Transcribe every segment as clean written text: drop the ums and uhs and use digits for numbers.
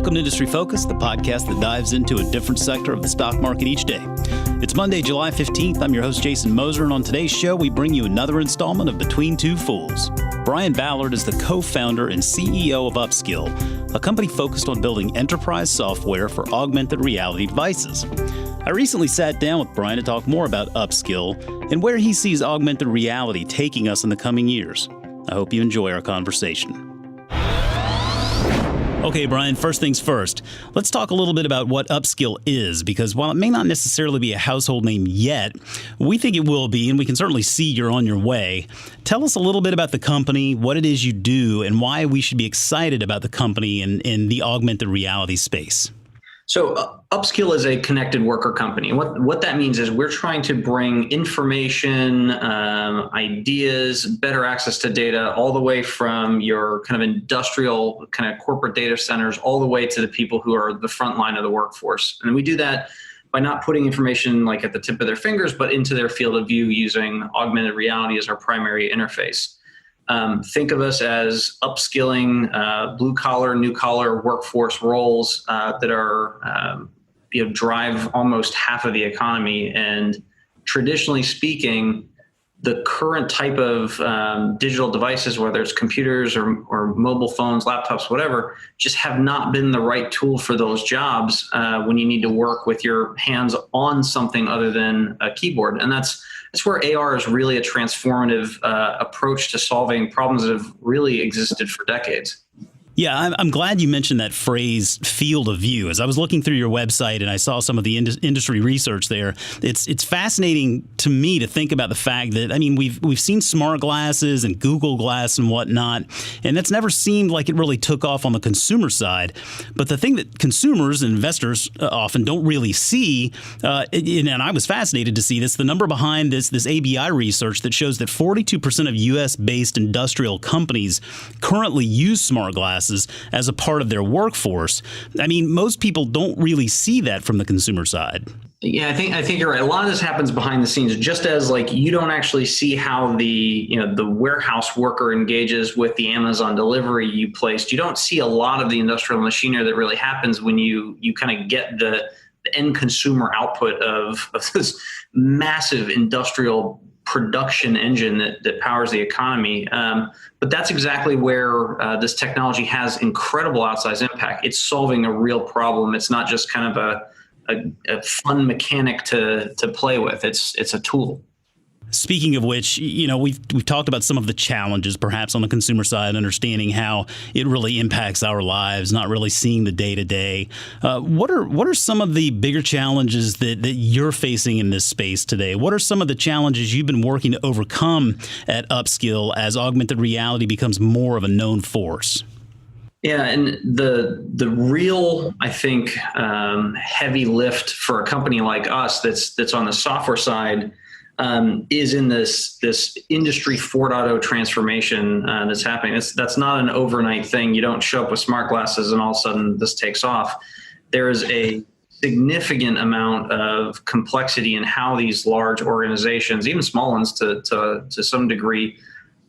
Welcome to Industry Focus, the podcast that dives into a different sector of the stock market each day. It's Monday, July 15th. I'm your host, Jason Moser, and on today's show, we bring you another installment of Between Two Fools. Brian Ballard is the co-founder and CEO of Upskill, a company focused on building enterprise software for augmented reality devices. I recently sat down with Brian to talk more about Upskill and where he sees augmented reality taking us in the coming years. I hope you enjoy our conversation. Okay, Brian, first things first. Let's talk a little bit about what Upskill is, because while it may not necessarily be a household name yet, we think it will be, and we can certainly see you're on your way. Tell us a little bit about the company, what it is you do, and why we should be excited about the company in the augmented reality space. So Upskill is a connected worker company. What that means is we're trying to bring information, ideas, better access to data, all the way from your kind of industrial kind of corporate data centers, all the way to the people who are the front line of the workforce. And we do that by not putting information like at the tip of their fingers, but into their field of view using augmented reality as our primary interface. Think of us as upskilling blue collar, new collar workforce roles that are drive almost half of the economy. And traditionally speaking, the current type of digital devices, whether it's computers or mobile phones, laptops, whatever, just have not been the right tool for those jobs when you need to work with your hands on something other than a keyboard. And that's where AR is really a transformative approach to solving problems that have really existed for decades. Yeah, I'm glad you mentioned that phrase field of view. As I was looking through your website and I saw some of the industry research there, it's fascinating to me to think about the fact that, I mean, we've seen smart glasses and Google Glass and whatnot, and that's never seemed like it really took off on the consumer side. But the thing that consumers and investors often don't really see, and I was fascinated to see this, the number behind this ABI research that shows that 42% of U.S.-based industrial companies currently use smart glasses as a part of their workforce. I mean, most people don't really see that from the consumer side. Yeah, I think you're right. A lot of this happens behind the scenes, just as like you don't actually see how the warehouse worker engages with the Amazon delivery you placed. You don't see a lot of the industrial machinery that really happens when you kind of get the end consumer output of this massive industrial production engine that powers the economy. But that's exactly where this technology has incredible outsized impact. It's solving a real problem. It's not just kind of a fun mechanic to play with. It's a tool. Speaking of which, we've talked about some of the challenges perhaps on the consumer side, understanding how it really impacts our lives, not really seeing the day-to-day. What are some of the bigger challenges that you're facing in this space today? What are some of the challenges you've been working to overcome at Upskill as augmented reality becomes more of a known force? Yeah, and the real, I think, heavy lift for a company like us that's on the software side is in this industry 4.0 transformation that's happening. That's not an overnight thing. You don't show up with smart glasses and all of a sudden this takes off. There is a significant amount of complexity in how these large organizations, even small ones to some degree,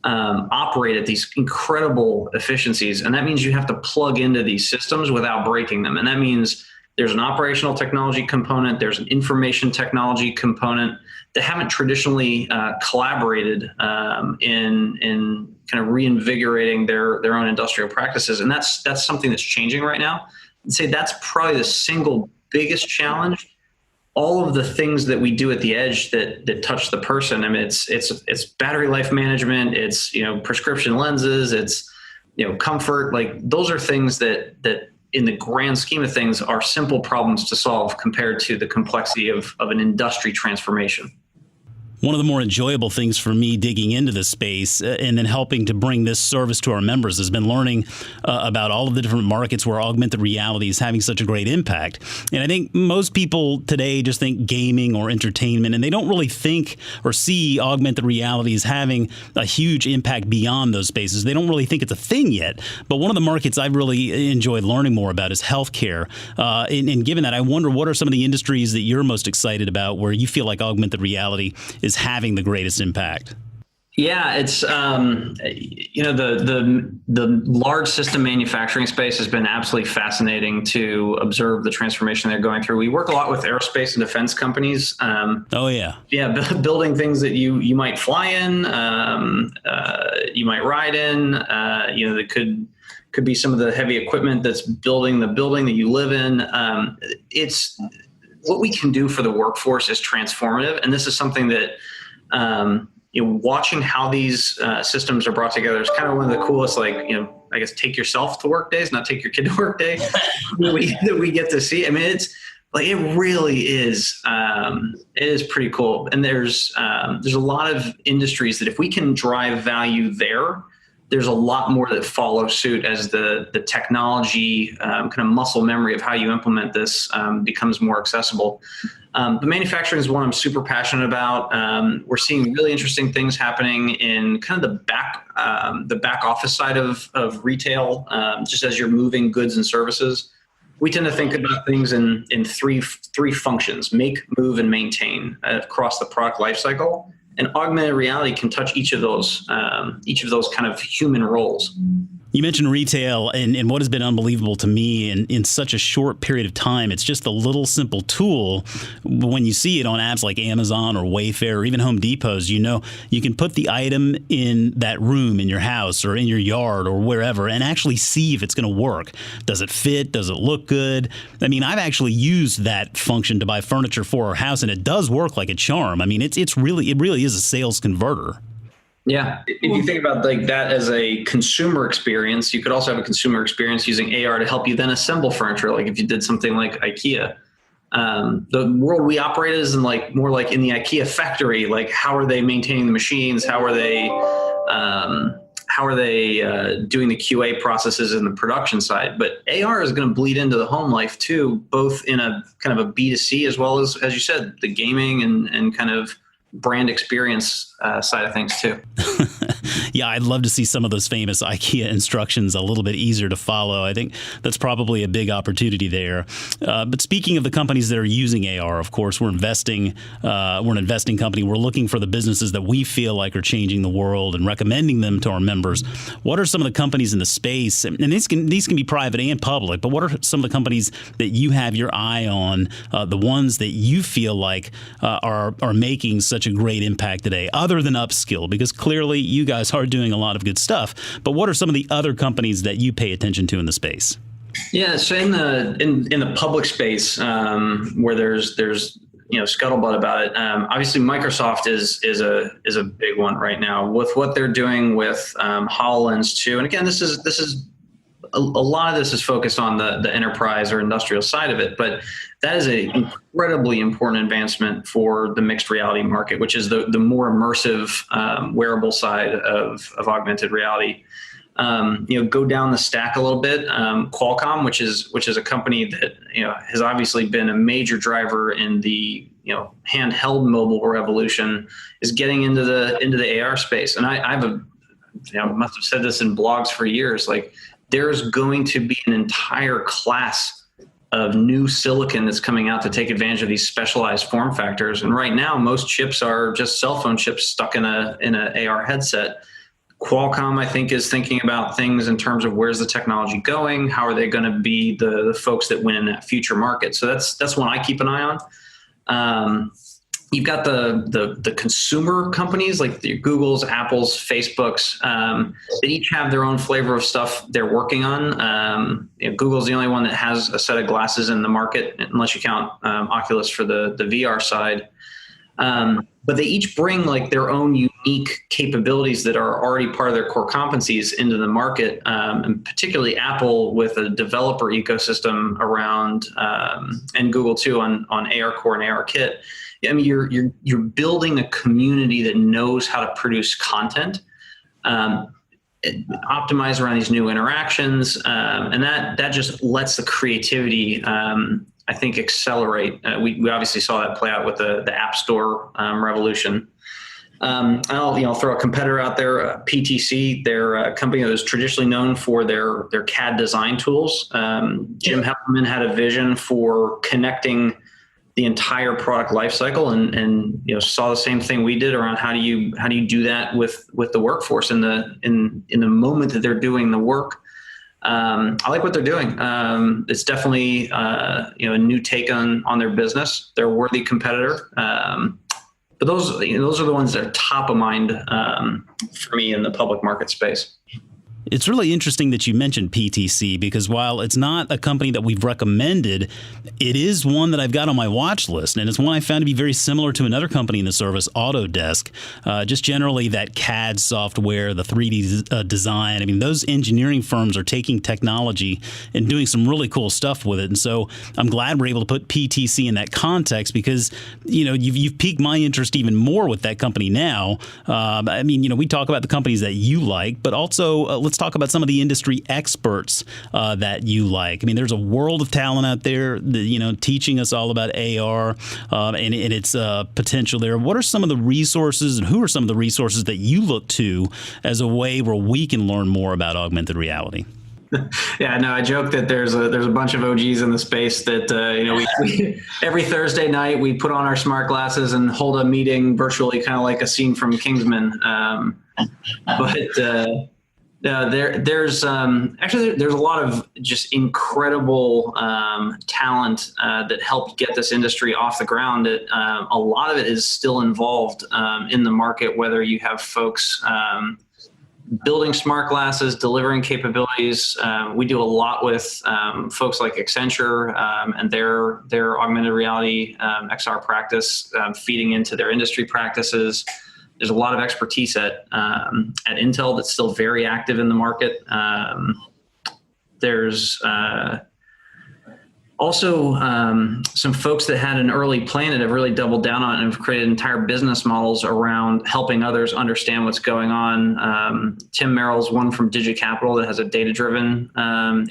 operate at these incredible efficiencies. And that means you have to plug into these systems without breaking them. And that means there's an operational technology component, there's an information technology component that haven't traditionally collaborated in kind of reinvigorating their own industrial practices. And that's something that's changing right now. I'd say that's probably the single biggest challenge. All of the things that we do at the edge that touch the person. I mean, it's battery life management, it's prescription lenses, it's comfort. Like those are things that in the grand scheme of things are simple problems to solve compared to the complexity of an industry transformation. One of the more enjoyable things for me digging into this space and then helping to bring this service to our members has been learning about all of the different markets where augmented reality is having such a great impact. And I think most people today just think gaming or entertainment, and they don't really think or see augmented reality as having a huge impact beyond those spaces. They don't really think it's a thing yet. But one of the markets I've really enjoyed learning more about is healthcare. And given that, I wonder what are some of the industries that you're most excited about where you feel like augmented reality is having the greatest impact? Yeah, it's the large system manufacturing space has been absolutely fascinating to observe the transformation they're going through. We work a lot with aerospace and defense companies. Oh yeah. Yeah, building things that you might fly in, you might ride in. That could be some of the heavy equipment that's building the building that you live in. It's what we can do for the workforce is transformative, and this is something that. Watching how these systems are brought together is kind of one of the coolest, I guess, take yourself to work days, not take your kid to work day that we get to see. I mean, it's like, it really is, it is pretty cool. And there's a lot of industries that if we can drive value there's a lot more that follow suit as the technology, kind of muscle memory of how you implement this becomes more accessible. The manufacturing is one I'm super passionate about. We're seeing really interesting things happening in kind of the back office side of retail, just as you're moving goods and services. We tend to think about things in three functions: make, move, and maintain across the product lifecycle. And augmented reality can touch each of those kind of human roles. You mentioned retail, and what has been unbelievable to me in such a short period of time. It's just a little simple tool. When you see it on apps like Amazon or Wayfair or even Home Depot's, you can put the item in that room in your house or in your yard or wherever and actually see if it's going to work. Does it fit? Does it look good? I mean, I've actually used that function to buy furniture for our house, and it does work like a charm. I mean, it really is a sales converter. Yeah. If you think about like that as a consumer experience, you could also have a consumer experience using AR to help you then assemble furniture. Like if you did something like IKEA, the world we operate is more like in the IKEA factory. Like, how are they maintaining the machines? How are they doing the QA processes in the production side? But AR is going to bleed into the home life too, both in a kind of a B2C as well as you said, the gaming and kind of brand experience side of things too. Yeah, I'd love to see some of those famous IKEA instructions a little bit easier to follow. I think that's probably a big opportunity there. But speaking of the companies that are using AR, of course, we're an investing company. We're looking for the businesses that we feel like are changing the world and recommending them to our members. What are some of the companies in the space? And these can be private and public, but what are some of the companies that you have your eye on, the ones that you feel like are making such a great impact today, other than Upskill? Because clearly you guys are doing a lot of good stuff, but what are some of the other companies that you pay attention to in the space? Yeah, so in the public space, where there's scuttlebutt about it, obviously Microsoft is a big one right now with what they're doing with HoloLens 2. And again, this is a lot of this is focused on the enterprise or industrial side of it, but that is an incredibly important advancement for the mixed reality market, which is the more immersive wearable side of augmented reality. Go down the stack a little bit. Qualcomm, which is a company that has obviously been a major driver in the handheld mobile revolution, is getting into the AR space. And I must have said this in blogs for years. Like, there's going to be an entire class of new silicon that's coming out to take advantage of these specialized form factors. And right now, most chips are just cell phone chips stuck in an AR headset. Qualcomm, I think, is thinking about things in terms of where's the technology going, how are they going to be the folks that win in that future market. So that's one I keep an eye on. You've got the consumer companies like the Googles, Apples, Facebooks. They each have their own flavor of stuff they're working on. Google's the only one that has a set of glasses in the market, unless you count Oculus for the VR side. But they each bring like their own unique capabilities that are already part of their core competencies into the market, and particularly Apple with a developer ecosystem around, and Google too on AR Core and AR Kit. I mean, you're building a community that knows how to produce content, optimize around these new interactions, and that just lets the creativity, I think, accelerate. We obviously saw that play out with the App Store revolution. I'll throw a competitor out there, PTC. They're a company that was traditionally known for their CAD design tools. Jim Hepperman had a vision for connecting the entire product lifecycle and saw the same thing we did around how do you do that with the workforce in the moment that they're doing the work. I like what they're doing. It's definitely a new take on their business. They're a worthy competitor. But those are the ones that are top of mind for me in the public market space. It's really interesting that you mentioned PTC, because while it's not a company that we've recommended, it is one that I've got on my watch list. And it's one I found to be very similar to another company in the service, Autodesk. Just generally that CAD software, the 3D design. I mean, those engineering firms are taking technology and doing some really cool stuff with it. And so I'm glad we're able to put PTC in that context, because, you've piqued my interest even more with that company now. I mean, we talk about the companies that you like, but also let's talk about some of the industry experts that you like. I mean, there's a world of talent out there that, teaching us all about AR and its potential there. What are some of the resources, and who are some of the resources that you look to as a way where we can learn more about augmented reality? Yeah, no, I joke that there's a bunch of OGs in the space that we every Thursday night we put on our smart glasses and hold a meeting virtually, kind of like a scene from Kingsman. There's a lot of just incredible talent that helped get this industry off the ground. A lot of it is still involved in the market, whether you have folks building smart glasses, delivering capabilities. We do a lot with folks like Accenture and their augmented reality XR practice, feeding into their industry practices. There's a lot of expertise at Intel that's still very active in the market. There's also some folks that had an early plan that have really doubled down on it and have created entire business models around helping others understand what's going on. Tim Merrill's one from DigiCapital that has a data-driven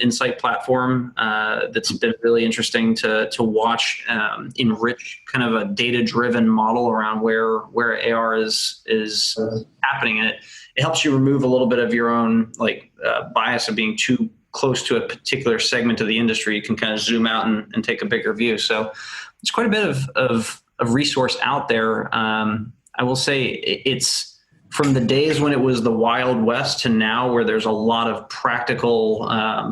insight platform that's been really interesting to watch enrich kind of a data-driven model around where AR is happening. And it helps you remove a little bit of your own bias of being too close to a particular segment of the industry. You can kind of zoom out and take a bigger view. So there's quite a bit of resource out there. I will say it's from the days when it was the Wild West to now, where there's a lot of practical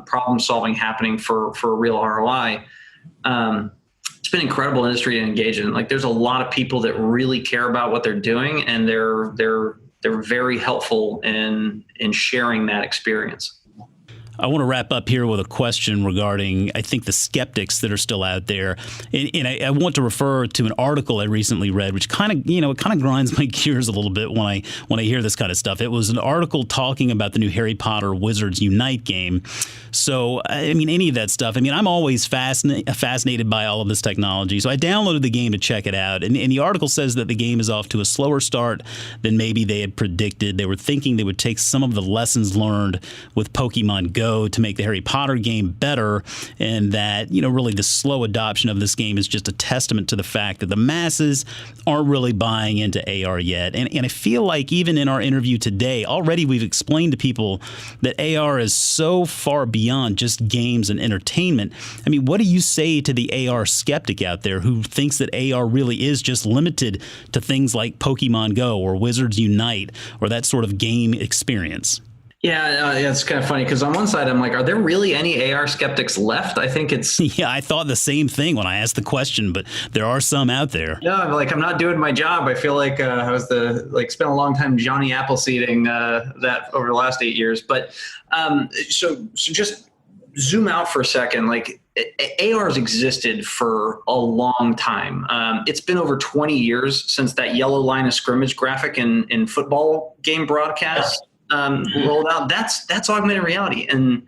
problem solving happening for real ROI. It's been an incredible industry to engage in. There's a lot of people that really care about what they're doing, and they're very helpful in sharing that experience. I want to wrap up here with a question regarding, I think, the skeptics that are still out there. And I want to refer to an article I recently read, which kind of grinds my gears a little bit when I hear this kind of stuff. It was an article talking about the new Harry Potter Wizards Unite game. So, I mean, any of that stuff. I mean, I'm always fascinated by all of this technology. So I downloaded the game to check it out. And the article says that the game is off to a slower start than maybe they had predicted. They were thinking they would take some of the lessons learned with Pokemon Go to make the Harry Potter game better, and that, really the slow adoption of this game is just a testament to the fact that the masses aren't really buying into AR yet. And I feel like even in our interview today, already we've explained to people that AR is so far beyond just games and entertainment. I mean, what do you say to the AR skeptic out there who thinks that AR really is just limited to things like Pokemon Go or Wizards Unite or that sort of game experience? Yeah, it's kind of funny because on one side I'm like, are there really any AR skeptics left? I think it's... Yeah, I thought the same thing when I asked the question, but there are some out there. No, I'm not doing my job. I feel like I was spent a long time Johnny Appleseeding that over the last 8 years. But so just zoom out for a second. AR has existed for a long time. It's been over 20 years since that yellow line of scrimmage graphic in football game broadcasts rolled out. That's augmented reality. And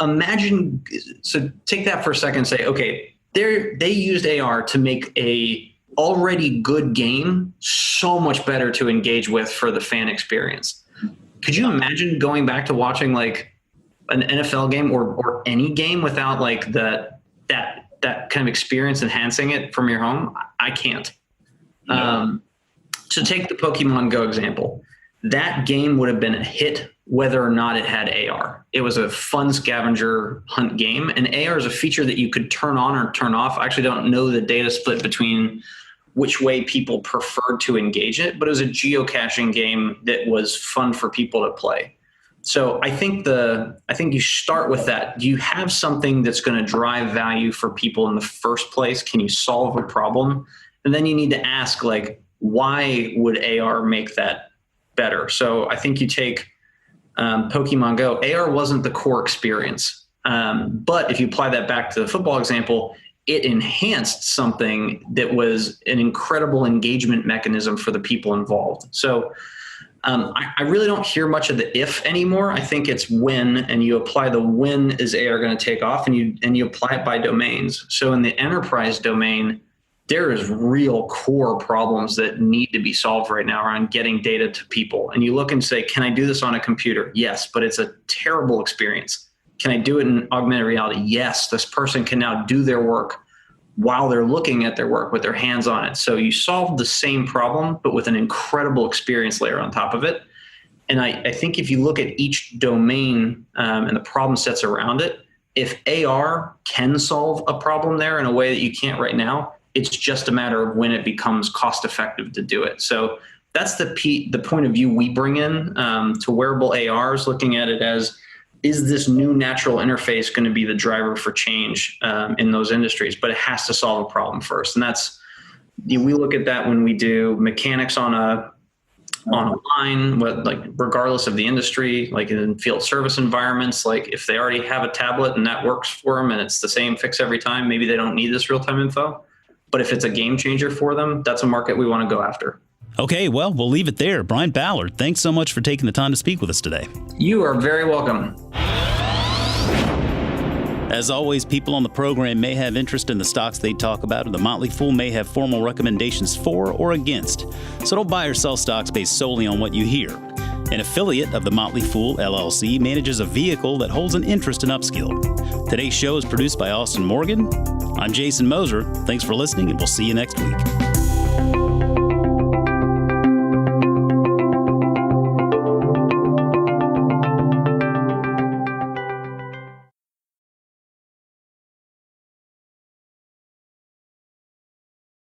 imagine, so take that for a second and say, okay, they used AR to make a already good game so much better to engage with for the fan experience. Could you imagine going back to watching an NFL game or any game without that kind of experience enhancing it from your home? I can't. No. So take the Pokemon Go example. that game would have been a hit whether or not it had AR. It was a fun scavenger hunt game, and AR is a feature that you could turn on or turn off. I actually don't know the data split between which way people preferred to engage it, but it was a geocaching game that was fun for people to play. So I think you start with that. Do you have something that's going to drive value for people in the first place? Can you solve a problem? And then you need to ask, like, why would AR make that better? So I think you take Pokemon Go. AR wasn't the core experience. But if you apply that back to the football example, it enhanced something that was an incredible engagement mechanism for the people involved. So I really don't hear much of the if anymore. I think it's when, and you apply the when is AR going to take off, and you apply it by domains. So in the enterprise domain, there is real core problems that need to be solved right now around getting data to people. And you look and say, can I do this on a computer? Yes, but it's a terrible experience. Can I do it in augmented reality? Yes, this person can now do their work while they're looking at their work with their hands on it. So you solve the same problem, but with an incredible experience layer on top of it. And I think if you look at each domain and the problem sets around it, if AR can solve a problem there in a way that you can't right now, it's just a matter of when it becomes cost effective to do it. So that's the point of view we bring in to wearable ARs, looking at it as, is this new natural interface going to be the driver for change in those industries? But it has to solve a problem first. And that's, we look at that when we do mechanics on a line, like regardless of the industry, like in field service environments, like if they already have a tablet and that works for them and it's the same fix every time, maybe they don't need this real-time info. But if it's a game changer for them, that's a market we want to go after. Okay, well, we'll leave it there. Brian Ballard, thanks so much for taking the time to speak with us today. You are very welcome. As always, people on the program may have interest in the stocks they talk about, and the Motley Fool may have formal recommendations for or against. So don't buy or sell stocks based solely on what you hear. An affiliate of the Motley Fool, LLC, manages a vehicle that holds an interest in Upskill. Today's show is produced by Austin Morgan. I'm Jason Moser. Thanks for listening, and we'll see you next week.